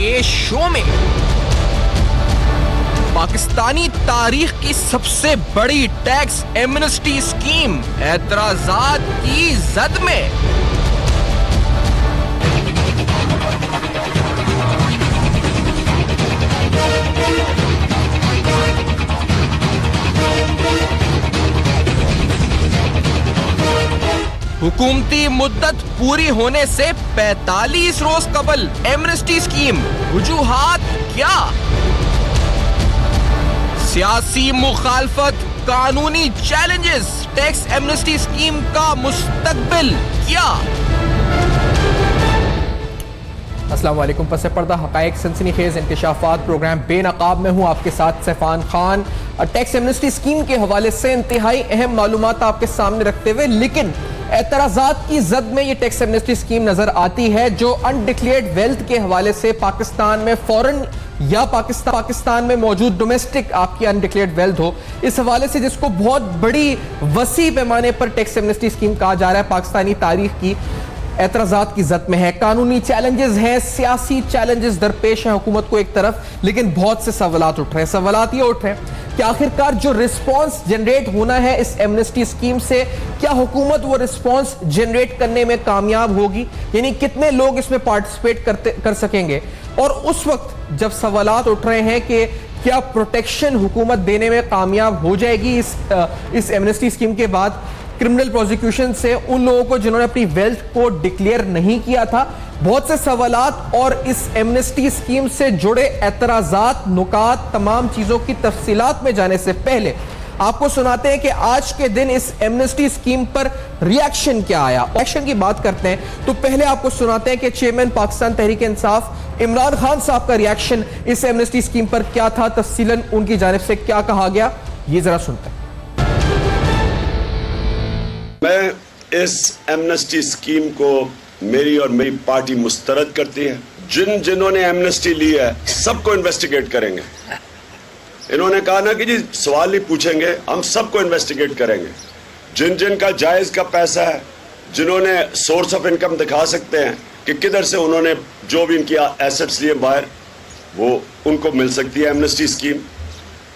के शो में पाकिस्तानी तारीख की सबसे बड़ी टैक्स एमनेस्टी स्कीम एतराजात की जद में। हुकूमती मुद्दत पूरी होने से 45 रोज कबल एमनेस्टी स्कीम, वजूहात क्या? सियासी मुखालफत, कानूनी चैलेंजेस, टैक्स एमनेस्टी स्कीम का मुस्तकबिल क्या? अस्सलाम वालेकुम। पस पर्दा हकायक सनसनीखेज इंकशाफात प्रोग्राम बेनकाब में हूँ आपके साथ सैफान खान। टैक्स एमनेस्टी स्कीम के हवाले से इंतहाई अहम मालूमात आपके सामने रखते हुए, लेकिन एतराज़ात की जद में ये टैक्स एमनेस्टी स्कीम नजर आती है जो अनडिक्लेयर्ड वेल्थ के हवाले से पाकिस्तान में फॉरेन या पाकिस्तान में मौजूद डोमेस्टिक आपकी अनडिक्लेयर्ड वेल्थ हो, इस हवाले से जिसको बहुत बड़ी वसी पैमाने पर टैक्स एमनेस्टी स्कीम कहा जा रहा है, पाकिस्तानी तारीख की एतराज़ात की जद में है। कानूनी चैलेंजेस हैं, सियासी चैलेंजेस दरपेश हैं हुकूमत को एक तरफ, लेकिन बहुत से सवालात उठ रहे हैं। सवालात ये उठ रहे हैं कि आखिरकार जो रिस्पॉन्स जनरेट होना है इस एमनेस्टी स्कीम से, क्या हुकूमत वो रिस्पॉन्स जनरेट करने में कामयाब होगी? यानी कितने लोग इसमें पार्टिसिपेट कर सकेंगे? और उस वक्त जब सवालात उठ रहे हैं कि क्या प्रोटेक्शन हुकूमत देने में कामयाब हो जाएगी इस एमनेस्टी स्कीम के बाद क्रिमिनल प्रोसिक्यूशन से उन लोगों को जिन्होंने अपनी वेल्थ को डिक्लेयर नहीं किया था? बहुत से सवालात और इस एमनेस्टी स्कीम से जुड़े एतराज़ात, नुकात, तमाम चीजों की तफसीलात में जाने से पहले आपको सुनाते हैं कि आज के दिन इस एमनेस्टी स्कीम पर रिएक्शन क्या आया। एक्शन की बात करते हैं तो पहले आपको सुनाते हैं कि चेयरमैन पाकिस्तान तहरीक इंसाफ इमरान खान साहब का रिएक्शन इस एमनेस्टी स्कीम पर क्या था, तफसीलन उनकी जानिब से क्या कहा गया, ये जरा सुनते हैं। मैं इस एमनेस्टी स्कीम को मेरी और मेरी पार्टी मुस्तरद करती है। जिन्होंने एमनेस्टी ली है सबको इन्वेस्टिगेट करेंगे। इन्होंने कहा ना कि जी सवाल नहीं पूछेंगे, हम सबको इन्वेस्टिगेट करेंगे। जिनका जायज का पैसा है, जिन्होंने सोर्स ऑफ इनकम दिखा सकते हैं कि किधर से उन्होंने जो भी इनकी एसेट्स लिए बाहर, वो उनको मिल सकती है एमनेस्टी स्कीम।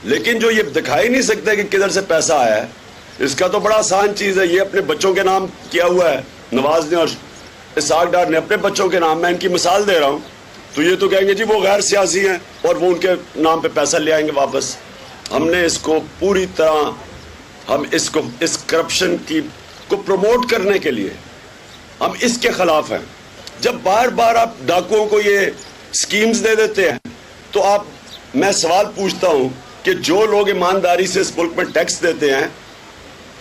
लेकिन जो ये दिखा ही नहीं सकते कि किधर से पैसा आया है, इसका तो बड़ा आसान चीज है। ये अपने बच्चों के नाम किया हुआ है, नवाज ने और इसाक डार ने अपने बच्चों के नाम, मैं इनकी मिसाल दे रहा हूँ। तो ये तो कहेंगे जी वो गैर सियासी हैं और वो उनके नाम पे पैसा ले आएंगे वापस। हमने इसको पूरी तरह, हम इसको इस करप्शन की को प्रमोट करने के लिए हम इसके खिलाफ हैं। जब बार बार आप डाकुओं को ये स्कीम्स दे देते हैं तो मैं सवाल पूछता हूँ कि जो लोग ईमानदारी से इस मुल्क में टैक्स देते हैं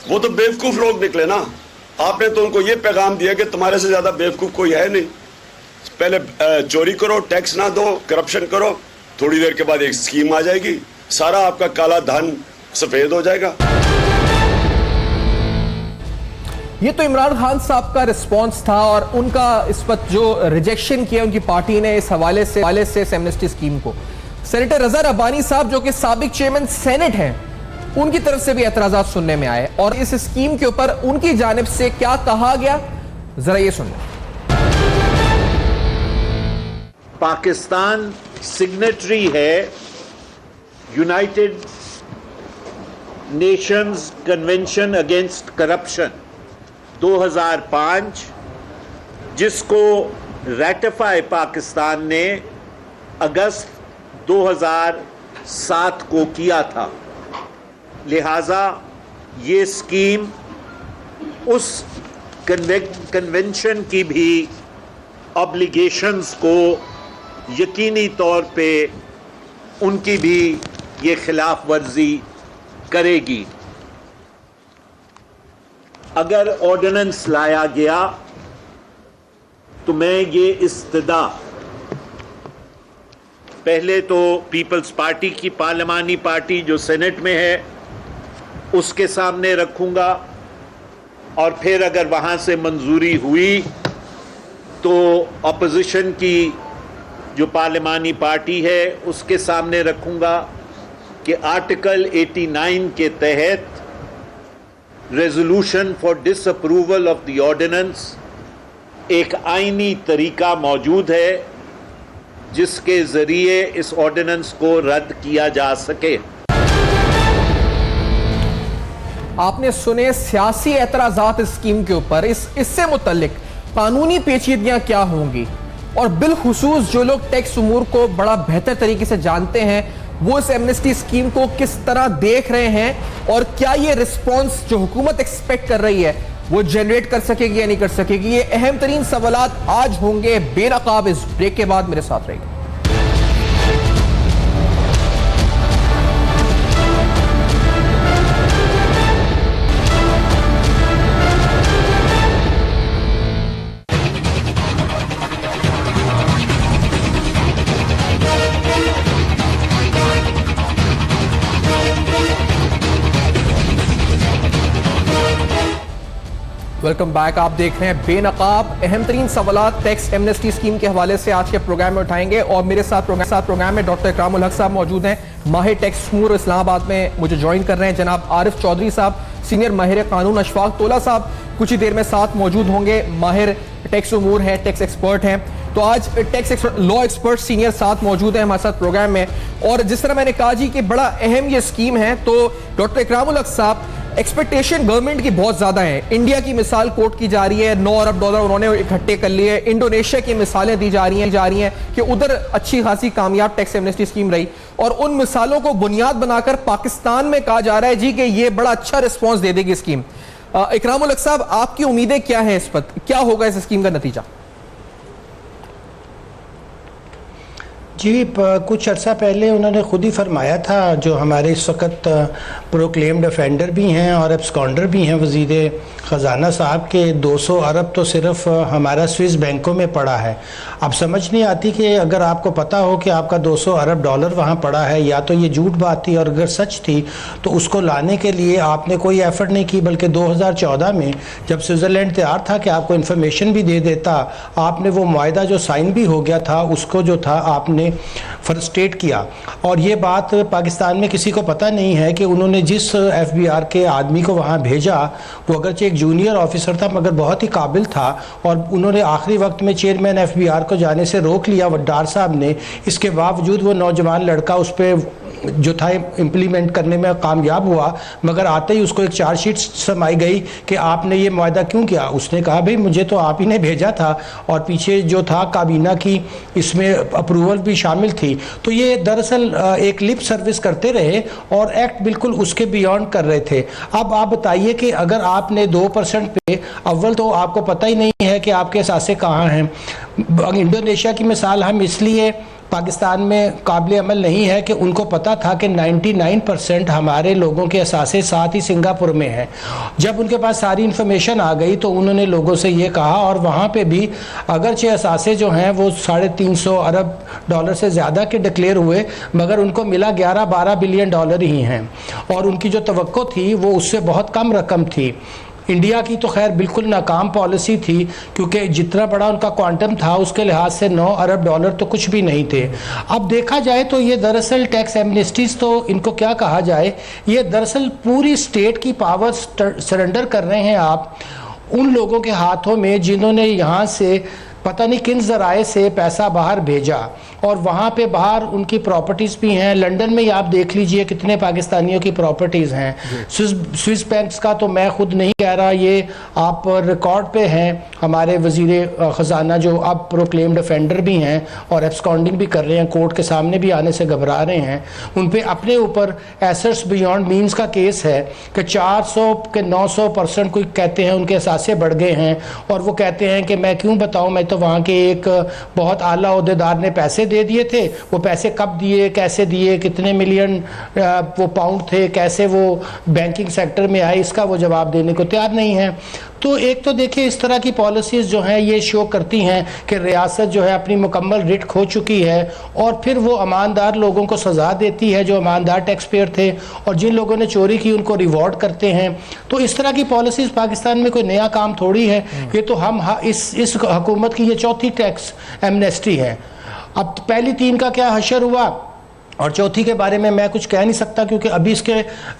वो तो बेवकूफ लोग निकले ना। आपने तो उनको ये पैगाम दिया कि तुम्हारे से ज्यादा बेवकूफ कोई है नहीं। पहले चोरी करो, टैक्स ना दो, करप्शन करो, थोड़ी देर के बाद एक स्कीम आ जाएगी, सारा आपका काला धन सफेद हो जाएगा। ये तो इमरान खान साहब का रिस्पांस था और उनका इस वक्त जो रिजेक्शन किया उनकी पार्टी ने इस हवाले से इस एमनेस्टी स्कीम को। सेनेटर रजा रब्बानी साहब जो कि साबिक चेयरमैन सेनेट हैं, उनकी तरफ से भी एतराज़ात सुनने में आए और इस स्कीम के ऊपर उनकी जानिब से क्या कहा गया, जरा ये सुन लें। पाकिस्तान सिग्नेटरी है United Nations convention against corruption 2005, जिसको रैटिफाई पाकिस्तान ने अगस्त 2007 को किया था। लिहाजा ये स्कीम उस कन्वेंशन की भी ऑब्लिगेशंस को यकीनी तौर पे उनकी भी ये खिलाफ वर्जी करेगी। अगर ऑर्डिनेंस लाया गया तो मैं ये इस्तदा पहले तो पीपल्स पार्टी की पार्लिमानी पार्टी जो सेनेट में है उसके सामने रखूंगा और फिर अगर वहां से मंजूरी हुई तो अपोजिशन की जो पार्लिमानी पार्टी है उसके सामने रखूंगा कि आर्टिकल 89 के तहत resolution for disapproval of the ordinance एक आईनी तरीका मौजूद है जिसके जरिए इस ऑर्डिनेंस को रद्द किया जा सके। आपने सुने सियासी एतराजात इस स्कीम के ऊपर। इससे मुतल्लिक कानूनी पेचीदगियां क्या होंगी, और बिलखुसूस जो लोग टैक्स उमूर को बड़ा बेहतर तरीके से जानते हैं वो इस एमनेस्टी स्कीम को किस तरह देख रहे हैं, और क्या ये रिस्पॉन्स जो हुकूमत एक्सपेक्ट कर रही है वो जनरेट कर सकेगी या नहीं कर सकेगी, ये अहम तरीन सवालात आज होंगे बेनकाब। इस ब्रेक के बाद मेरे साथ रहेगा। Welcome back. आप देख रहे हैं बेनकाब। अहम तरीन सवालात टैक्स एमनेस्टी स्कीम के हवाले से आज के प्रोग्राम में उठाएंगे, और मेरे साथ प्रोग्राम में डॉक्टर इकरामुल हक साहब मौजूद हैं, माहिर टैक्स उमूर इस्लामाबाद में मुझे ज्वाइन कर रहे हैं। जनाब आरिफ चौधरी साहब, सीनियर माहिर कानून, अशफाक तोला साहब कुछ ही देर में साथ मौजूद होंगे, माहिर टैक्स उमूर हैं, टैक्स एक्सपर्ट हैं। तो आज टैक्स लॉ एक्सपर्ट सीनियर साथ मौजूद हैं हमारे साथ प्रोग्राम में। और जिस तरह मैंने कहा जी कि बड़ा अहम ये स्कीम है, तो डॉक्टर इकरामुल हक साहब, एक्सपेक्टेशन गवर्नमेंट की बहुत ज्यादा है। इंडिया की मिसाल कोट की जा रही है, 9 अरब डॉलर उन्होंने इकट्ठे कर लिए। इंडोनेशिया की मिसालें दी जा रही हैं कि उधर अच्छी खासी कामयाब टैक्स एमनेस्टी स्कीम रही, और उन मिसालों को बुनियाद बनाकर पाकिस्तान में कहा जा रहा है जी कि ये बड़ा अच्छा रिस्पॉन्स दे देगी स्कीम। इकरामुल हक साहब, आपकी उम्मीदें क्या है इस पर, क्या होगा इस स्कीम का नतीजा? जी, कुछ अर्सा पहले उन्होंने खुद ही फरमाया था, जो हमारे इस वक्त प्रोक्लेम्ड ऑफेंडर भी हैं और एब्सकॉन्डर भी हैं वज़ीर ख़जाना साहब के, 200 अरब तो सिर्फ हमारा स्विस बैंकों में पड़ा है। अब समझ नहीं आती कि अगर आपको पता हो कि आपका 200 अरब डॉलर वहाँ पड़ा है, या तो ये झूठ बात थी, और अगर सच थी तो उसको लाने के लिए आपने कोई एफर्ट नहीं की, बल्कि 2014 में जब स्विट्ज़रलैंड तैयार था कि आपको इन्फॉर्मेशन भी दे देता, आपने वो मुआहदा जो साइन भी हो गया था उसको जो था आपने फ्रस्ट्रेट किया। और ये बात पाकिस्तान में किसी को पता नहीं है कि उन्होंने जिस FBI के आदमी को वहाँ भेजा, वो अगरचे एक जूनियर ऑफिसर था मगर बहुत ही काबिल था, और उन्होंने आखिरी वक्त में चेयरमैन FBI को जाने से रोक लिया वड्डार साहब ने। इसके बावजूद वो नौजवान लड़का उस पर जो था इम्प्लीमेंट करने में कामयाब हुआ, मगर आते ही उसको एक चार्जशीट समाई गई कि आपने ये मुआहदा क्यों किया। उसने कहा भाई मुझे तो आप ही ने भेजा था, और पीछे जो था काबीना की इसमें अप्रूवल भी शामिल थी। तो ये दरअसल एक लिप सर्विस करते रहे और एक्ट बिल्कुल उसके बियॉन्ड कर रहे थे। अब आप बताइए कि अगर आपने 2% पे, अव्वल तो आपको पता ही नहीं है कि आपके असासे कहाँ हैं। इंडोनेशिया की मिसाल हम इसलिए पाकिस्तान में काबिल अमल नहीं है कि उनको पता था कि 99% हमारे लोगों के असासे साथ ही सिंगापुर में हैं। जब उनके पास सारी इन्फॉर्मेशन आ गई तो उन्होंने लोगों से ये कहा, और वहाँ पे भी अगरचे असासे जो हैं वो 350 अरब डॉलर से ज़्यादा के डिक्लेयर हुए, मगर उनको मिला 11-12 बिलियन डॉलर ही हैं, और उनकी जो तवक्को थी वो उससे बहुत कम रकम थी। इंडिया की तो खैर बिल्कुल नाकाम पॉलिसी थी, क्योंकि जितना बड़ा उनका क्वांटम था उसके लिहाज से 9 अरब डॉलर तो कुछ भी नहीं थे। अब देखा जाए तो ये दरअसल टैक्स एमनेस्टीज, तो इनको क्या कहा जाए, ये दरअसल पूरी स्टेट की पावर सरेंडर कर रहे हैं आप उन लोगों के हाथों में जिन्होंने यहाँ से पता नहीं किन ज़राए से पैसा बाहर भेजा, और वहाँ पे बाहर उनकी प्रॉपर्टीज़ भी हैं। लंदन में ही आप देख लीजिए कितने पाकिस्तानियों की प्रॉपर्टीज़ हैं। स्विस बैंक्स का तो मैं खुद नहीं कह रहा, ये आप रिकॉर्ड पे हैं हमारे वज़ीर ख़जाना जो अब प्रोक्लेम्ड ऑफेंडर भी हैं और एब्सकॉन्डिंग भी कर रहे हैं, कोर्ट के सामने भी आने से घबरा रहे हैं। उन पर अपने ऊपर एसेट्स बियॉन्ड मीन्स का केस है कि 400 के 900% कोई कहते हैं उनके असासे बढ़ गए हैं, और वो कहते हैं कि मैं क्यों बताऊँ, मैं तो वहाँ के एक बहुत आला ओहदेदार ने पैसे दे दिए थे। वो पैसे कब दिए, कैसे दिए, कितने मिलियन वो पाउंड थे, कैसे वो बैंकिंग सेक्टर में आए, इसका वो जवाब देने को तैयार नहीं है। तो एक तो देखिए इस तरह की पॉलिसीज़ जो हैं ये शो करती हैं कि रियासत जो है अपनी मुकम्मल रिट खो चुकी है, और फिर वो ईमानदार लोगों को सज़ा देती है जो ईमानदार टैक्स पेयर थे, और जिन लोगों ने चोरी की उनको रिवॉर्ड करते हैं। तो इस तरह की पॉलिसीज़ पाकिस्तान में कोई नया काम थोड़ी है, ये तो हम इस हुकूमत की ये चौथी टैक्स एमनेस्टी है। अब पहली 3 का क्या हशर हुआ, और चौथी के बारे में मैं कुछ कह नहीं सकता क्योंकि अभी इसके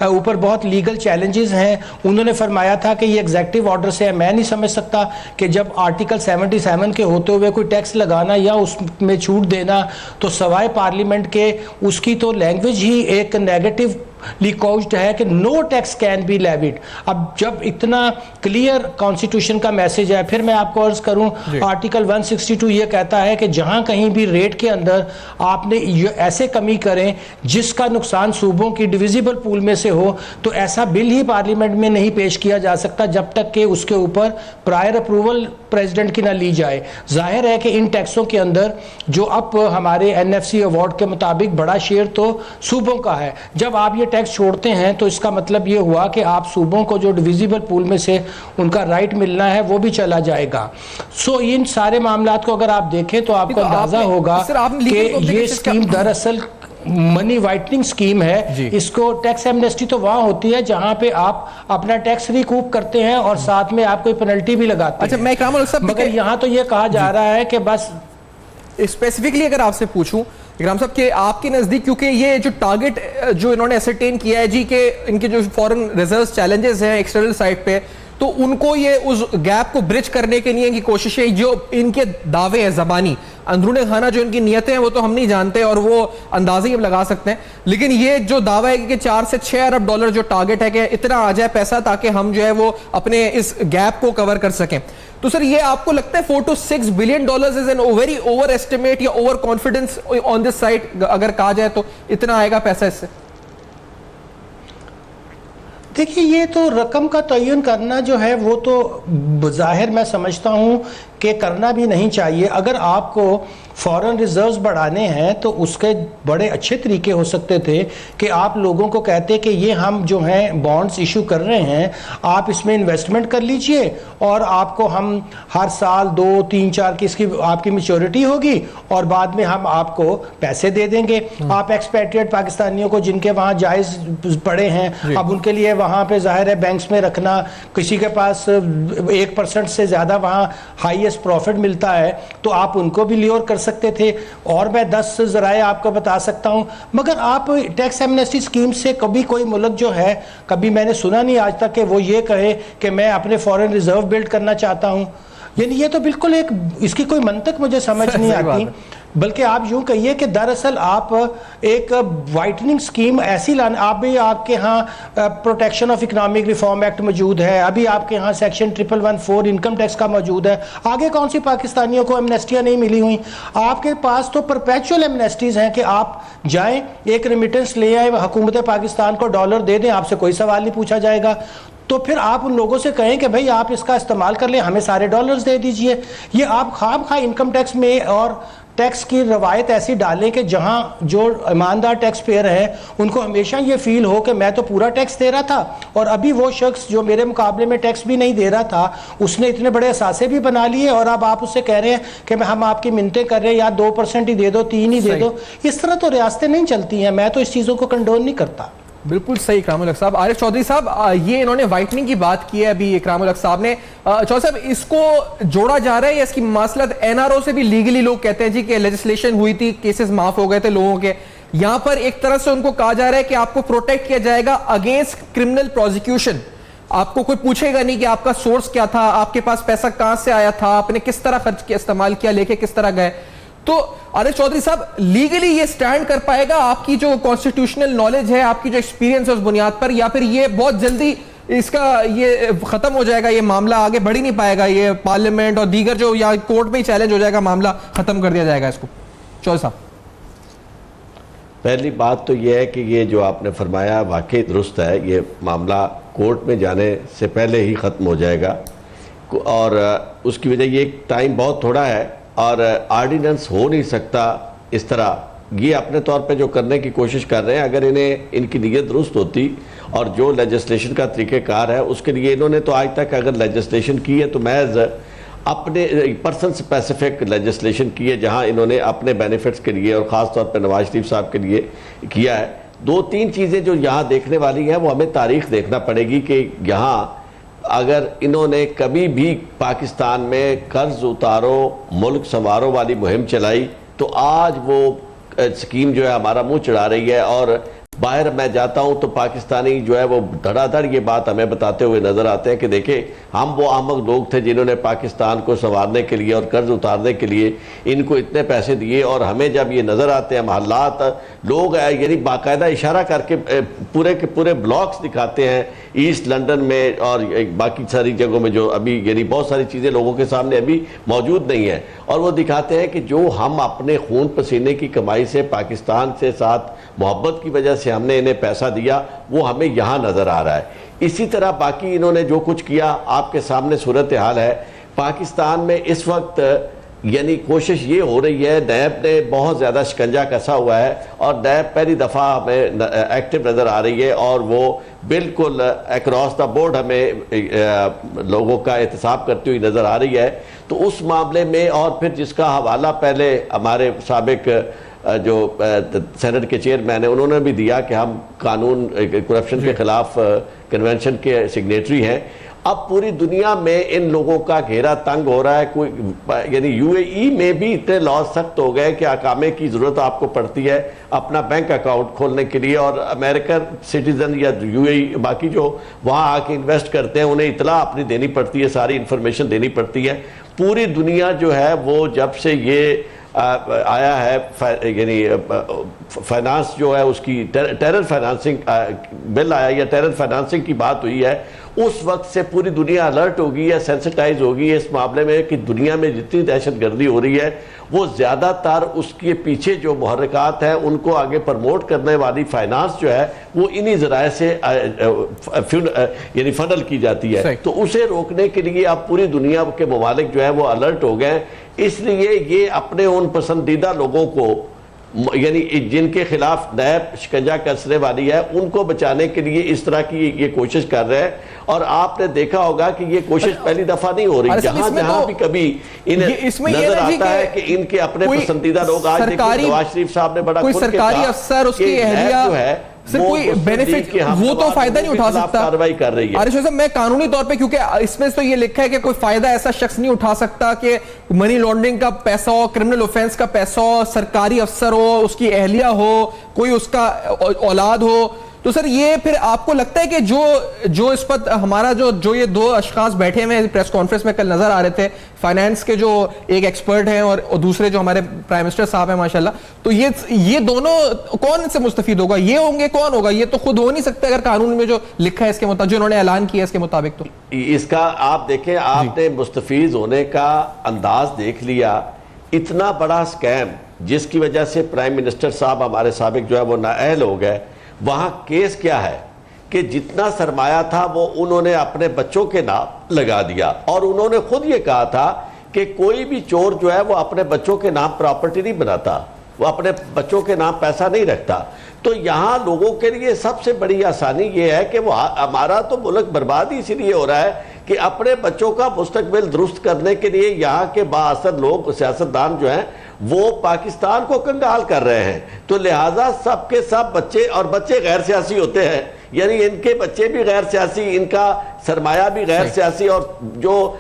ऊपर बहुत लीगल चैलेंजेस हैं। उन्होंने फरमाया था कि ये एग्जेक्टिव ऑर्डर से है, मैं नहीं समझ सकता कि जब आर्टिकल 77 के होते हुए कोई टैक्स लगाना या उसमें छूट देना, तो सवाए पार्लियामेंट के उसकी तो लैंग्वेज ही एक नेगेटिव लीकॉज्ड है कि no tax can be levied. अब जब इतना क्लियर कॉन्स्टिट्यूशन का मैसेज है, फिर मैं आपको अर्ज करूं आर्टिकल 162 ये कहता है कि जहां कहीं भी रेट के अंदर आपने ऐसे कमी करें जिसका नुकसान सूबों की डिविजिबल पूल में से हो, तो ऐसा बिल ही पार्लियामेंट में नहीं पेश किया जा सकता जब तक कि उसके ऊपर प्रायर अप्रूवल प्रेसिडेंट की ना ली जाए। जाहिर है कि इन टैक्सों के अंदर जो अब हमारे एनएफसी अवार्ड के मुताबिक बड़ा शेयर तो सूबों का है। जब आप ये टैक्स छोड़ते हैं तो इसका मतलब ये हुआ कि आप सूबों को जो डिविजिबल पूल में से उनका राइट मिलना है वो भी चला जाएगा। सो इन सारे मामलात को अगर आप देखें तो आपको अंदाजा होगा कि ये स्कीम दरअसल मनी वाइटनिंग स्कीम है। इसको टैक्स एमनेस्टी तो वहां होती है जहां पे आप अपना टैक्स रिकूप करते हैं और साथ में आप कोई पेनल्टी भी लगाते हैं। मगर यहाँ तो ये कहा जा रहा है कि बस स्पेसिफिकली अगर आपसे पूछूं इकराम साहब के आपके नजदीक, क्योंकि ये जो टारगेट जो इन्होंने एसरटेन किया है जी के इनके जो फॉरेन रिजर्व चैलेंजेस हैं एक्सटर्नल साइड पे, तो उनको ये उस गैप को ब्रिज करने के लिए की कोशिशें, जो इनके दावे हैं जबानी अंदरूनी खाना जो इनकी नियतें हैं वो तो हम नहीं जानते और वो अंदाजे ही लगा सकते हैं, लेकिन ये जो दावा है कि 4 से 6 अरब डॉलर जो टारगेट है कि इतना आ जाए पैसा ताकि हम जो है वो अपने इस गैप को कवर कर सकें, तो सर ये आपको लगता है 4 to 6 billion dollars is an very over estimate या over confidence on this side अगर कहा जाए तो इतना आएगा पैसा इससे? देखिए, ये तो रकम का तयन करना जो है वो तो बज़ाहिर मैं समझता हूँ कि करना भी नहीं चाहिए। अगर आपको फॉरेन रिजर्व्स बढ़ाने हैं तो उसके बड़े अच्छे तरीके हो सकते थे कि आप लोगों को कहते कि ये हम जो हैं बॉन्ड्स इशू कर रहे हैं, आप इसमें इन्वेस्टमेंट कर लीजिए और आपको हम हर साल 2, 3, 4 की इसकी आपकी मैच्योरिटी होगी और बाद में हम आपको पैसे दे देंगे। आप एक्सपेट्रिएट पाकिस्तानियों को जिनके वहाँ जायज़ पड़े हैं, अब उनके लिए वहाँ पे ज़ाहिर है बैंक्स में रखना, किसी के पास 1% से ज़्यादा वहाँ हाईएस्ट प्रॉफिट मिलता है तो आप उनको भी लियोर कर सकते थे। और मैं 10 ज़राए आपको बता सकता हूं। मगर आप टैक्स एमनेस्टी स्कीम से कभी कोई मुल्क जो है, कभी मैंने सुना नहीं आज तक कि वो ये कहे कि मैं अपने फॉरेन रिजर्व बिल्ड करना चाहता हूं। यानी ये तो बिल्कुल एक, इसकी कोई मंतक मुझे समझ नहीं आती। बल्कि आप यूं कहिए कि दरअसल आप एक वाइटनिंग स्कीम ऐसी लाना, आप भी आपके यहाँ protection of economic reform act मौजूद है, अभी आपके यहाँ सेक्शन 1114 इनकम टैक्स का मौजूद है, आगे कौन सी पाकिस्तानियों को एमनेस्टियाँ नहीं मिली हुई। आपके पास तो परपेचुअल एमनेस्टीज हैं कि आप जाएं, एक रेमिटेंस ले आए, हुकूमत पाकिस्तान को डॉलर दे दें, आपसे कोई सवाल नहीं पूछा जाएगा। तो फिर आप उन लोगों से कहें कि भाई आप इसका इस्तेमाल कर लें, हमें सारे डॉलर्स दे दीजिए। ये आप खाम इनकम टैक्स में और टैक्स की रवायत ऐसी डालें कि जहां जो ईमानदार टैक्स पेयर है उनको हमेशा ये फील हो कि मैं तो पूरा टैक्स दे रहा था और अभी वो शख्स जो मेरे मुकाबले में टैक्स भी नहीं दे रहा था उसने इतने बड़े असासे भी बना लिए और अब आप उससे कह रहे हैं कि हम आपकी मिन्नतें कर रहे हैं, या 2% ही दे दो, 3 ही दे दो। इस तरह तो रियासतें नहीं चलती हैं। मैं तो इस चीज़ों को कंडोन नहीं करता। बिल्कुल सही इकरामुल हक साहब। आरिफ चौधरी साहब, ये इन्होंने वाइटनिंग की बात की है अभी इकरामुल हक साहब ने। चौधरी साहब, इसको जोड़ा जा रहा है या इसकी मसलत एनआरओ से भी लीगली लोग कहते हैं जी कि लेजिस्लेशन हुई थी, केसेस माफ हो गए थे लोगों के, यहां पर एक तरह से उनको कहा जा रहा है कि आपको प्रोटेक्ट किया जाएगा अगेंस्ट क्रिमिनल प्रोसिक्यूशन, आपको कोई पूछेगा नहीं कि आपका सोर्स क्या था, आपके पास पैसा कहां से आया था, आपने किस तरह खर्च किया, इस्तेमाल किया, लेके किस तरह गए। तो आरिफ चौधरी साहब, लीगली ये स्टैंड कर पाएगा आपकी जो कॉन्स्टिट्यूशनल नॉलेज है, आपकी जो एक्सपीरियंस है उस बुनियाद पर, या फिर ये बहुत जल्दी इसका ये खत्म हो जाएगा, ये मामला आगे बढ़ ही नहीं पाएगा, ये पार्लियामेंट और दीगर जो या कोर्ट में ही चैलेंज हो जाएगा, मामला खत्म कर दिया जाएगा इसको? चौधरी साहब, पहली बात तो यह है कि ये जो आपने फरमाया वाकई दुरुस्त है, ये मामला कोर्ट में जाने से पहले ही ख़त्म हो जाएगा और उसकी वजह ये टाइम बहुत थोड़ा है और आर्डिनेंस हो नहीं सकता इस तरह। ये अपने तौर पे जो करने की कोशिश कर रहे हैं, अगर इन्हें इनकी नीयत दुरुस्त होती और जो लेजिस्लेशन का तरीक़ेकार है उसके लिए इन्होंने तो आज तक अगर लेजिस्लेशन की है तो महज अपने पर्सन स्पेसिफिक लेजिस्लेशन की है, जहां इन्होंने अपने बेनिफिट्स के लिए और ख़ास तौर पे नवाज शरीफ साहब के लिए किया है। 2-3 चीज़ें जो यहाँ देखने वाली हैं वो हमें तारीख देखना पड़ेगी कि यहाँ अगर इन्होंने कभी भी पाकिस्तान में कर्ज उतारो मुल्क संवारो वाली मुहिम चलाई तो आज वो स्कीम जो है हमारा मुंह चढ़ा रही है, और बाहर मैं जाता हूं तो पाकिस्तानी जो है वो धड़ाधड़ ये बात हमें बताते हुए नजर आते हैं कि देखें, हम वो अहमक लोग थे जिन्होंने पाकिस्तान को संवारने के लिए और कर्ज उतारने के लिए इनको इतने पैसे दिए, और हमें जब ये नजर आते हैं हालात, लोग यानी बाकायदा इशारा करके पूरे के पूरे ब्लॉक्स दिखाते हैं ईस्ट लंदन में और बाकी सारी जगहों में, जो अभी यानी बहुत सारी चीज़ें लोगों के सामने अभी मौजूद नहीं है, और वो दिखाते हैं कि जो हम अपने खून पसीने की कमाई से पाकिस्तान से साथ मोहब्बत की वजह से हमने इन्हें पैसा दिया, वो हमें यहाँ नज़र आ रहा है। इसी तरह बाकी इन्होंने जो कुछ किया, आपके सामने सूरत हाल है पाकिस्तान में इस वक्त, यानी कोशिश ये हो रही है, नैब ने बहुत ज़्यादा शिकंजा कसा हुआ है और नैब पहली दफ़ा हमें एक्टिव नज़र आ रही है, और वो बिल्कुल अक्रॉस द बोर्ड हमें लोगों का एहतसाब करती हुई नज़र आ रही है। तो उस मामले में, और फिर जिसका हवाला पहले हमारे साबिक जो सेनेट के चेयरमैन है उन्होंने भी दिया कि हम कानून करप्शन के खिलाफ कन्वेंशन के सिग्नेटरी हैं, अब पूरी दुनिया में इन लोगों का घेरा तंग हो रहा है। कोई यानी यूएई में भी इतने लॉज सख्त हो गए कि अकामे की ज़रूरत आपको पड़ती है अपना बैंक अकाउंट खोलने के लिए, और अमेरिकन सिटीजन या यूएई बाकी जो वहाँ आके इन्वेस्ट करते हैं उन्हें इतला अपनी देनी पड़ती है, सारी इंफॉर्मेशन देनी पड़ती है। पूरी दुनिया जो है वो जब से ये आया है, यानी फाइनेंस जो है उसकी टेरर फाइनेंसिंग बिल आया या टेरर फाइनेंसिंग की बात हुई है, उस वक्त से पूरी दुनिया अलर्ट हो गई है, सेंसिटाइज हो गई है इस मामले में कि दुनिया में जितनी दहशतगर्दी हो रही है वो ज़्यादातर उसके पीछे जो मुहर्रिकात हैं उनको आगे प्रमोट करने वाली फाइनेंस जो है वो इन्हीं ज़राए से यानी फनल की जाती है। तो उसे रोकने के लिए अब पूरी दुनिया के ममालिक जो है वो अलर्ट हो गए, इसलिए ये अपने उन पसंदीदा लोगों को, यानी जिनके खिलाफ नैब शिकंजा कसने वाली है, उनको बचाने के लिए इस तरह की ये कोशिश कर रहे हैं। और आपने देखा होगा कि ये कोशिश पहली दफा नहीं हो रही, जहां जहां भी कभी इन्हें नजर आता है कि इनके अपने पसंदीदा लोग, आज देखिए नवाज शरीफ साहब ने बड़ा कोई सरकारी अफसर उसकी अहलिया जो है सर कोई बेनिफिट वो तो फायदा नहीं उठा सकता, कार्रवाई कर रही है। अरे साहब मैं कानूनी तौर पे, क्योंकि इसमें तो ये लिखा है कि कोई फायदा ऐसा शख्स नहीं उठा सकता कि मनी लॉन्ड्रिंग का पैसा हो, क्रिमिनल ऑफेंस का पैसा हो, सरकारी अफसर हो, उसकी अहलिया हो, कोई उसका औलाद हो। तो सर ये फिर आपको लगता है कि जो इस पर हमारा जो ये दो अशखास बैठे हुए हैं प्रेस कॉन्फ्रेंस में कल नजर आ रहे थे, फाइनेंस के जो एक एक्सपर्ट हैं और दूसरे जो हमारे प्राइम मिनिस्टर साहब हैं माशाल्लाह, तो ये दोनों कौन से मुस्तफीद होगा? ये होंगे, कौन होगा? ये तो खुद हो नहीं सकता अगर कानून में जो लिखा है इसके मुताबिक, जो उन्होंने ऐलान किया इसके मुताबिक। तो इसका आप देखें, आपने मुस्तफीज होने का अंदाज देख लिया, इतना बड़ा स्कैम जिसकी वजह से प्राइम मिनिस्टर साहब हमारे साबिक जो है वो नाअहल हो गए। वहां केस क्या है कि जितना सरमाया था वो उन्होंने अपने बच्चों के नाम लगा दिया, और उन्होंने खुद ये कहा था कि कोई भी चोर जो है वो अपने बच्चों के नाम प्रॉपर्टी नहीं बनाता, वो अपने बच्चों के नाम पैसा नहीं रखता। तो यहाँ लोगों के लिए सबसे बड़ी आसानी ये है कि वो हमारा तो मुल्क बर्बाद ही इसीलिए हो रहा है कि अपने बच्चों का मुस्तकबिल दुरुस्त करने के लिए यहाँ के बाअसर लोग, सियासतदान जो हैं वो पाकिस्तान को कंगाल कर रहे हैं। तो लिहाजा सब के सब बच्चे, और बच्चे गैर सियासी होते हैं, यानी इनके बच्चे भी गैर सियासी, इनका सरमाया भी गैर सियासी, और जो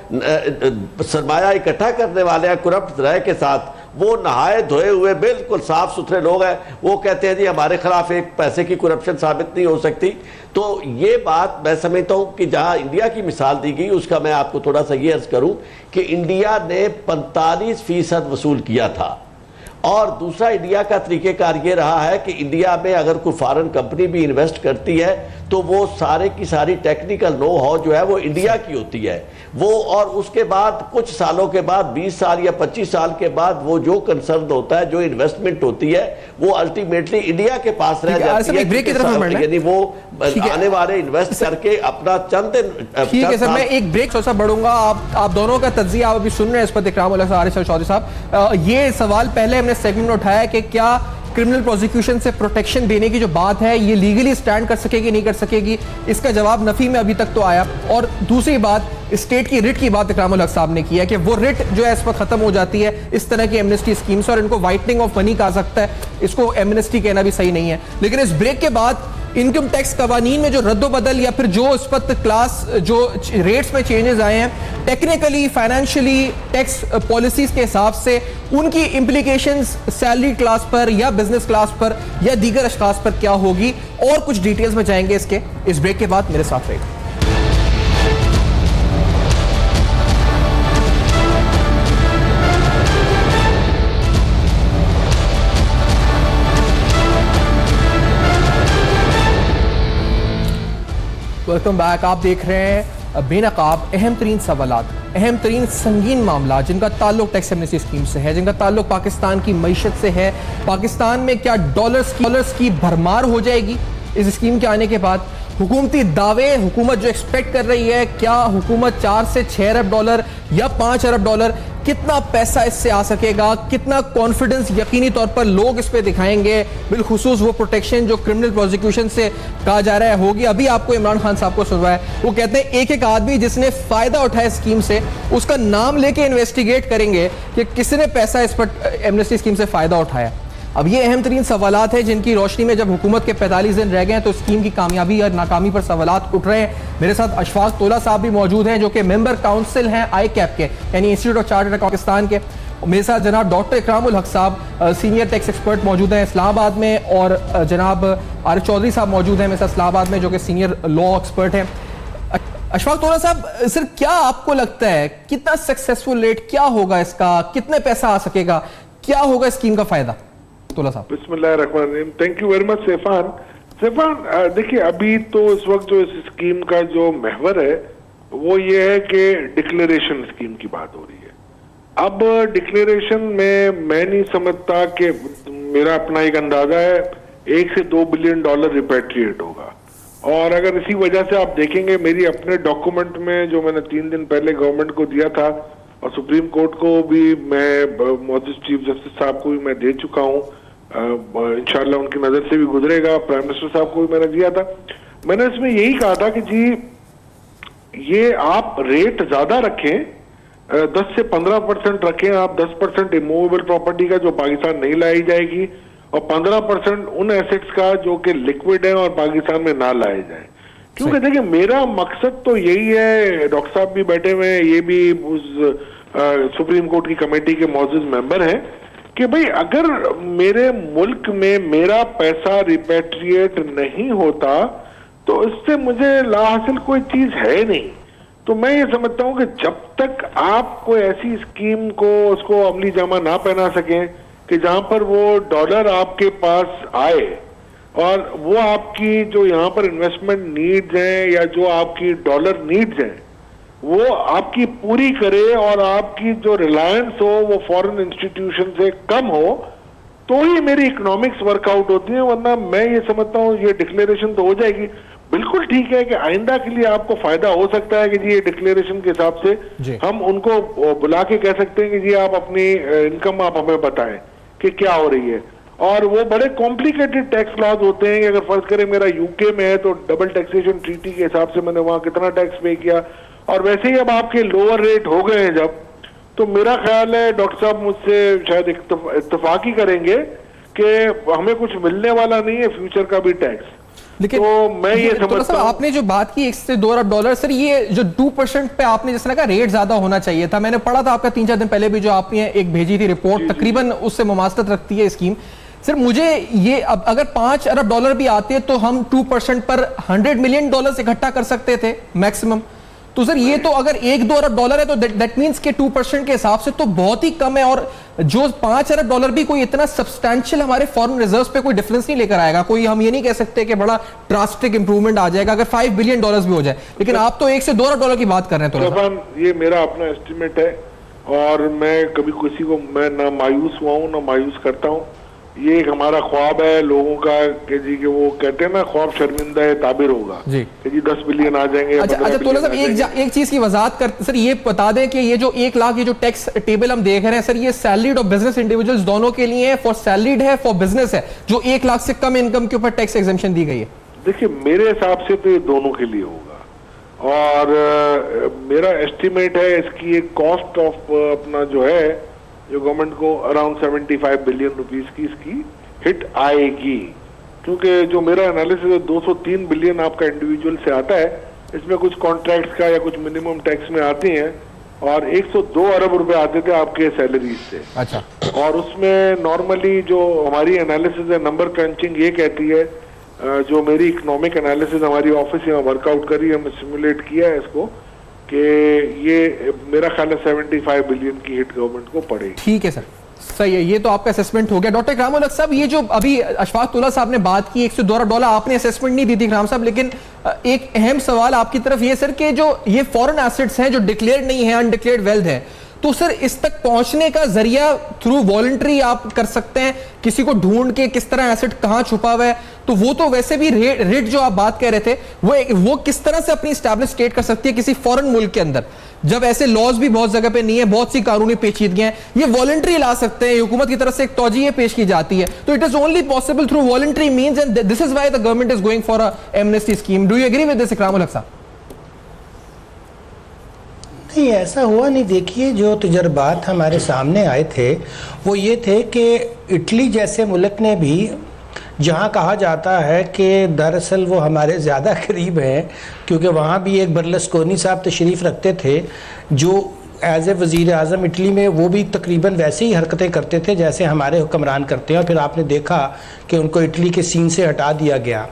सरमाया इकट्ठा करने वाले हैं करप्ट राय के साथ, वो नहाए धोए हुए बिल्कुल साफ सुथरे लोग हैं। वो कहते हैं जी हमारे खिलाफ एक पैसे की करप्शन साबित नहीं हो सकती। तो ये बात मैं समझता हूं कि जहां इंडिया की मिसाल दी गई, उसका मैं आपको थोड़ा सा ये अर्ज करूं कि इंडिया ने 45% वसूल किया था, और दूसरा इंडिया का तरीकेकार ये रहा है कि इंडिया में अगर कोई फॉरेन कंपनी भी इन्वेस्ट करती है तो वो सारे की सारी टेक्निकल नो हाउ जो है वो इंडिया की होती है वो, और उसके बाद कुछ सालों के बाद, 20 साल या 25 साल के बाद, वो जो कंसर्न होता है, जो इन्वेस्टमेंट होती है, वो अल्टीमेटली इंडिया के पास रह जाती है, यानी वो आने वाले इन्वेस्ट करके अपना चंद दिन। ठीक है सर, मैं एक ब्रेक थोड़ा सा बढ़ूंगा, आप दोनों का तज्जिया आप अभी सुन रहे हैं इस पर इकराम चौधरी साहब। ये सवाल पहले हमने सेगमेंट में उठाया कि क्या क्रिमिनल प्रोसिक्यूशन से प्रोटेक्शन देने की जो बात है ये लीगली स्टैंड कर सकेगी नहीं कर सकेगी, इसका जवाब नफी में अभी तक तो आया। और दूसरी बात, स्टेट की रिट की बात इकरामुल हक साहब ने की है कि वो रिट जो है इस वक्त खत्म हो जाती है इस तरह की एमनेस्टी स्कीम से, और इनको वाइटनिंग ऑफ मनी कहा सकता है, इसको एमनेस्टी कहना भी सही नहीं है। लेकिन इस ब्रेक के बाद इनकम टैक्स कवानीन में जो रद्दोबदल या फिर जो इस वक्त क्लास जो रेट्स में चेंजेस आए हैं, टेक्निकली फाइनेंशियली टैक्स पॉलिसीज के हिसाब से उनकी इंप्लीकेशंस सैलरी क्लास पर या बिजनेस क्लास पर या दीगर अशखास पर क्या होगी, और कुछ डिटेल्स में जाएंगे इसके इस ब्रेक के बाद। मेरे साथ रहेगा। Welcome back. आप देख रहे हैं बेनकाब अहम तरीन सवालात, अहम तरीन संगीन मामला जिनका ताल्लुक टैक्स एमनेस्टी स्कीम से है, जिनका ताल्लुक पाकिस्तान की मईशत से है। पाकिस्तान में क्या डॉलर्स की भरमार हो जाएगी इस स्कीम के आने के बाद? हुकूमती दावे हुकूमत जो एक्सपेक्ट कर रही है, क्या हुकूमत 4 से 6 अरब डॉलर या 5 अरब डॉलर, कितना पैसा इससे आ सकेगा, कितना कॉन्फिडेंस यकीनी तौर पर लोग इस पे दिखाएंगे, बिलखुसूस वो प्रोटेक्शन जो क्रिमिनल प्रोसिक्यूशन से कहा जा रहा है होगी? अभी आपको इमरान खान साहब को सुनवाया, वो कहते हैं एक एक आदमी जिसने फायदा उठाया स्कीम से उसका नाम लेके इन्वेस्टिगेट करेंगे कि किसने पैसा इस पर एमनेस्टी स्कीम से फायदा उठाया। अब ये अहम तरीन सवालात हैं जिनकी रोशनी में जब हुकूमत के 45 दिन रह गए हैं तो स्कीम की कामयाबी और नाकामी पर सवालात उठ रहे हैं। मेरे साथ अशफाक तोला साहब भी मौजूद हैं जो कि मेंबर काउंसिल हैं ICAP के, यानी institute of chartered accountants Pakistan के। मेरे साथ जनाब डॉक्टर इकरामुल हक साहब सीनियर टैक्स एक्सपर्ट मौजूद हैं इस्लामाबाद में, और जनाब आरिफ चौधरी साहब मौजूद हैं मेरे साथ इस्लामाबाद में जो कि सीनियर लॉ एक्सपर्ट हैं। अशफाक तोला साहब, सर क्या आपको लगता है कितना सक्सेसफुल रेट क्या होगा इसका, कितने पैसा आ सकेगा, क्या होगा स्कीम का फायदा? बिस्मिल्लाहिर्रहमानिर्रहीम। थैंक यू वेरी मच सेफान। देखिए अभी तो इस वक्त जो इस स्कीम का जो महवर है वो ये है कि डिक्लेरेशन स्कीम की बात हो रही है। अब डिक्लेरेशन में मैं नहीं समझता कि, मेरा अपना एक अंदाजा है 1 से 2 बिलियन डॉलर रिपेट्रिएट होगा। और अगर इसी वजह से आप देखेंगे मेरी अपने डॉक्यूमेंट में जो मैंने 3 दिन पहले गवर्नमेंट को दिया था और सुप्रीम कोर्ट को भी मैं मौजूद चीफ जस्टिस साहब को भी मैं दे चुका हूँ, इंशाल्लाह उनकी नजर से भी गुजरेगा, प्राइम मिनिस्टर साहब को भी मैंने दिया था। मैंने इसमें यही कहा था कि जी ये आप रेट ज्यादा रखें, 10 से 15% रखें आप, 10% इमूवेबल प्रॉपर्टी का जो पाकिस्तान नहीं लाई जाएगी और 15% उन एसेट्स का जो कि लिक्विड है और पाकिस्तान में ना लाए जाए। क्योंकि देखिए मेरा मकसद तो यही है, डॉक्टर साहब भी बैठे हुए हैं, ये भी उस सुप्रीम कोर्ट की कमेटी के मौजूद मेंबर हैं, कि भाई अगर मेरे मुल्क में मेरा पैसा रिपेट्रिएट नहीं होता तो इससे मुझे लाहासिल कोई चीज है नहीं। तो मैं ये समझता हूं कि जब तक आप कोई ऐसी स्कीम को उसको अमली जामा ना पहना सकें कि जहां पर वो डॉलर आपके पास आए और वो आपकी जो यहाँ पर इन्वेस्टमेंट नीड्स हैं या जो आपकी डॉलर नीड्स हैं वो आपकी पूरी करे और आपकी जो रिलायंस हो वो फॉरेन इंस्टीट्यूशन से कम हो, तो ही मेरी इकोनॉमिक्स वर्कआउट होती है। वरना मैं ये समझता हूँ ये डिक्लेरेशन तो हो जाएगी, बिल्कुल ठीक है कि आइंदा के लिए आपको फायदा हो सकता है कि जी ये डिक्लेरेशन के हिसाब से हम उनको बुला के कह सकते हैं कि जी आप अपनी इनकम आप हमें बताएं कि क्या हो रही है। और वो बड़े कॉम्प्लिकेटेड टैक्स लॉज होते हैं कि अगर फर्ज करें मेरा यूके में है तो डबल टैक्सेशन ट्रीटी के हिसाब से मैंने वहां कितना टैक्स पे किया, और वैसे ही अब आपके लोअर रेट हो गए हैं जब, तो मेरा ख्याल है डॉक्टर साहब मुझसे शायद इत्तफाक ही करेंगे कि हमें कुछ मिलने वाला नहीं है फ्यूचर का भी टैक्स। लेकिन तो मैं ये समझता हूं, आपने जो बात की 1 से 2 अरब डॉलर, सर ये जो 2% पे आपने जिस तरह का रेट ज्यादा होना चाहिए था, मैंने पढ़ा था आपका 3-4 दिन पहले भी जो आपने एक भेजी थी रिपोर्ट, तकरीबन उससे मुमासलत रखती है स्कीम। सर मुझे ये अब अगर 5 अरब डॉलर भी आते तो हम 2% पर 100 मिलियन डॉलर इकट्ठा कर सकते थे मैक्सिमम। तो सर ये तो अगर 1-2 अरब डॉलर है तो दैट मींस के 2% के हिसाब से तो बहुत ही कम है, और जो 5 अरब डॉलर भी कोई इतना सब्सटैंशियल हमारे फॉरेन रिजर्व्स पे कोई डिफरेंस नहीं लेकर आएगा। कोई हम ये नहीं कह सकते कि बड़ा ड्रास्टिक इंप्रूवमेंट आ जाएगा अगर 5 बिलियन डॉलर्स भी हो जाए, लेकिन आप तो 1 से 2 अरब डॉलर की बात कर रहे हैं। तो ये मेरा अपना एस्टिमेट है और मैं कभी किसी को मैं ना मायूस हुआ हूँ ना मायूस करता हूँ। ये एक हमारा ख्वाब है लोगों का कि जी कि वो कहते हैं ना ख्वाब शर्मिंदा है ताबिर होगा जी, कि जी 10 बिलियन आ जाएंगे। अच्छा तोला साहब एक चीज की वजाहत करते सर, ये बता दें कि ये जो 1 लाख ये जो टैक्स टेबल हम देख रहे हैं सर, ये सैलरीड और बिजनेस इंडिविजुअल्स दोनों के लिए है, फॉर सैलरीड है, फॉर बिजनेस है, जो 1 लाख से कम इनकम के ऊपर टैक्स एग्जेम्पशन दी गई है? देखिए मेरे हिसाब से तो ये दोनों के लिए होगा, और मेरा एस्टिमेट है इसकी एक कॉस्ट ऑफ अपना जो है, जो गवर्नमेंट को अराउंड 75 बिलियन रुपीस की इसकी हिट आएगी, क्योंकि जो मेरा एनालिसिस है 203 बिलियन आपका इंडिविजुअल से आता है, इसमें कुछ कॉन्ट्रैक्ट्स का या कुछ मिनिमम टैक्स में आती हैं, और 102 अरब रुपए आते थे आपके सैलरीज से। अच्छा। और उसमें नॉर्मली जो हमारी एनालिसिस है, नंबर क्रंचिंग ये कहती है, जो मेरी इकोनॉमिक एनालिसिस हमारी ऑफिस यहाँ वर्कआउट करी, हमने सिमुलेट किया है इसको, कि ये मेरा ख्याल है 75 बिलियन की हिट गवर्नमेंट को पड़ेगी। ठीक है सर, सही है, ये तो आपका असेसमेंट हो गया। डॉक्टर इकराम उल हक साहब, ये जो अभी अशफाक उल्ला साहब ने बात की, $112 आपने असेसमेंट नहीं दी थी इकराम साहब, लेकिन एक अहम सवाल आपकी तरफ ये सर कि जो ये फॉरेन एसेट्स हैं जो डिक्लेयर्ड नहीं है, अनडिक्लेयर्ड वेल्थ है, तो सर इस तक पहुंचने का जरिया थ्रू वॉलंटरी आप कर सकते हैं, किसी को ढूंढ के किस तरह एसेट कहां छुपा हुआ है, तो वो तो वैसे भी रेट जो आप बात कह रहे थे वो किस तरह से अपनी एस्टैब्लिश स्टेट कर सकती है किसी फॉरेन मुल्क के अंदर, जब ऐसे लॉज भी बहुत जगह पे नहीं है, बहुत सी कानूनी पेचीदगियां हैं, ये वॉलंटरी ला सकते हैं, हुकूमत की तरफ से एक तौजीह पेश की जाती है, तो it is only possible through voluntary means, and this is why the government is going for a amnesty scheme. Do you agree with this Ikram ul हक साहब? नहीं, ऐसा हुआ नहीं। देखिए, जो तजर्बात हमारे सामने आए थे वो ये थे कि इटली जैसे मुल्क ने भी, जहाँ कहा जाता है कि दरअसल वो हमारे ज़्यादा करीब हैं, क्योंकि वहाँ भी एक बर्लस्कोनी साहब तशरीफ़ रखते थे जो एज ए वज़ीर आज़म इटली में, वो भी तकरीबन वैसे ही हरकतें करते थे जैसे हमारे हुक्मरान करते हैं, और फिर आपने देखा कि उनको इटली के सीन से हटा दिया गया।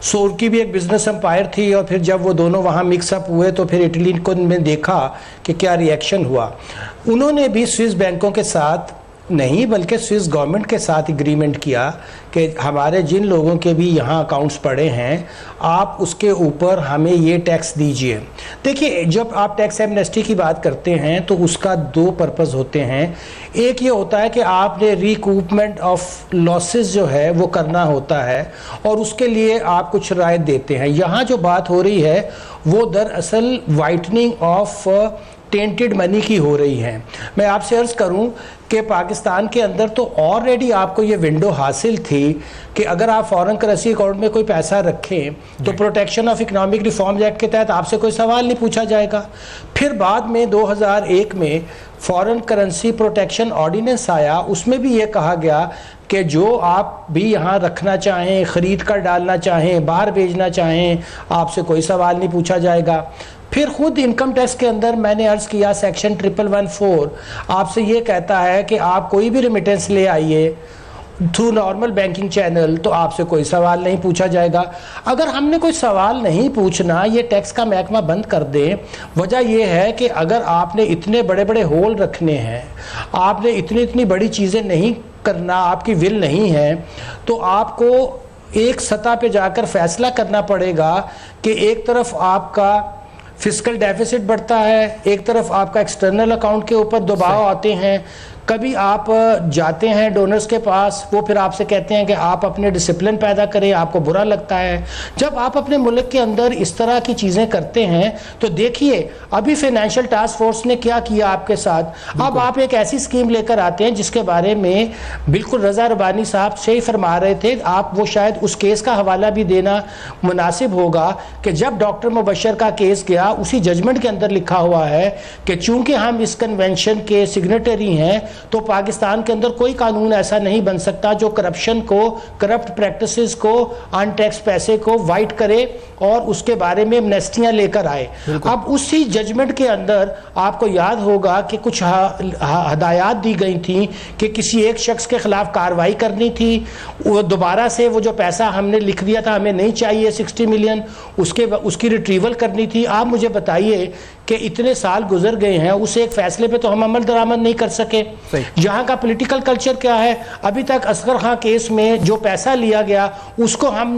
सोर की भी एक बिजनेस एम्पायर थी, और फिर जब वो दोनों वहाँ मिक्सअप हुए तो फिर इटली को में देखा कि क्या रिएक्शन हुआ। उन्होंने भी स्विस बैंकों के साथ नहीं, बल्कि स्विस गवर्नमेंट के साथ एग्रीमेंट किया कि हमारे जिन लोगों के भी यहाँ अकाउंट्स पड़े हैं, आप उसके ऊपर हमें ये टैक्स दीजिए। देखिए, जब आप टैक्स एमनेस्टी की बात करते हैं तो उसका दो पर्पज़ होते हैं। एक ये होता है कि आपने रिकूपमेंट ऑफ लॉसेस जो है वो करना होता है, और उसके लिए आप कुछ रायत देते हैं। यहाँ जो बात हो रही है वो दरअसल वाइटनिंग ऑफ टेंटेड मनी की हो रही है। मैं आपसे अर्ज़ करूं कि पाकिस्तान के अंदर तो ऑलरेडी आपको ये विंडो हासिल थी कि अगर आप फॉरेन करेंसी अकाउंट में कोई पैसा रखें तो protection of economic reforms act के तहत आपसे कोई सवाल नहीं पूछा जाएगा। फिर बाद में 2001 में फॉरेन करेंसी प्रोटेक्शन ऑर्डिनेंस आया, उसमें भी ये कहा गया कि जो आप भी यहाँ रखना चाहें, ख़रीद कर डालना चाहें, बाहर भेजना चाहें, आपसे कोई सवाल नहीं पूछा जाएगा। फिर खुद इनकम टैक्स के अंदर मैंने अर्ज़ किया, सेक्शन 1114 आपसे ये कहता है कि आप कोई भी रेमिटेंस ले आइए थ्रू नॉर्मल बैंकिंग चैनल, तो आपसे कोई सवाल नहीं पूछा जाएगा। अगर हमने कोई सवाल नहीं पूछना, ये टैक्स का महकमा बंद कर दें। वजह यह है कि अगर आपने इतने बड़े बड़े होल रखने हैं, आपने इतनी बड़ी चीज़ें नहीं करना, आपकी विल नहीं है, तो आपको एक सतह पे जाकर फैसला करना पड़ेगा कि एक तरफ आपका फिस्कल डेफिसिट बढ़ता है, एक तरफ आपका एक्सटर्नल अकाउंट के ऊपर दबाव आते हैं। कभी आप जाते हैं डोनर्स के पास, वो फिर आपसे कहते हैं कि आप अपने डिसिप्लिन पैदा करें, आपको बुरा लगता है। जब आप अपने मुल्क के अंदर इस तरह की चीज़ें करते हैं तो देखिए अभी फाइनेंशियल टास्क फोर्स ने क्या किया आपके साथ। अब आप एक ऐसी स्कीम लेकर आते हैं जिसके बारे में बिल्कुल रज़ा रबानी साहब से ही फरमा रहे थे, आप वो शायद उस केस का हवाला भी देना मुनासिब होगा कि जब डॉक्टर मुबशर का केस गया, उसी जजमेंट के अंदर लिखा हुआ है कि चूंकि हम इस कन्वेंशन के सिग्नेटरी हैं तो पाकिस्तान के अंदर कोई कानून ऐसा नहीं बन सकता जो करप्शन को, करप्ट प्रैक्टिसेस को, अनटैक्स पैसे को वाइट करे और उसके बारे में एमनेस्टियां लेकर आए। अब उसी जजमेंट के अंदर आपको याद होगा कि कुछ हदायत दी गई थी कि किसी एक शख्स के खिलाफ कार्रवाई करनी थी, वो दोबारा से वो जो पैसा हमने लिख दिया था हमें नहीं चाहिए 60 मिलियन, उसकी रिट्रीवल करनी थी। आप मुझे बताइए कि इतने साल गुजर गए हैं, उस एक फैसले पे तो हम अमल दरामद नहीं कर सके। यहाँ का पॉलिटिकल कल्चर क्या है, अभी तक असगर खां केस में जो पैसा लिया गया उसको हम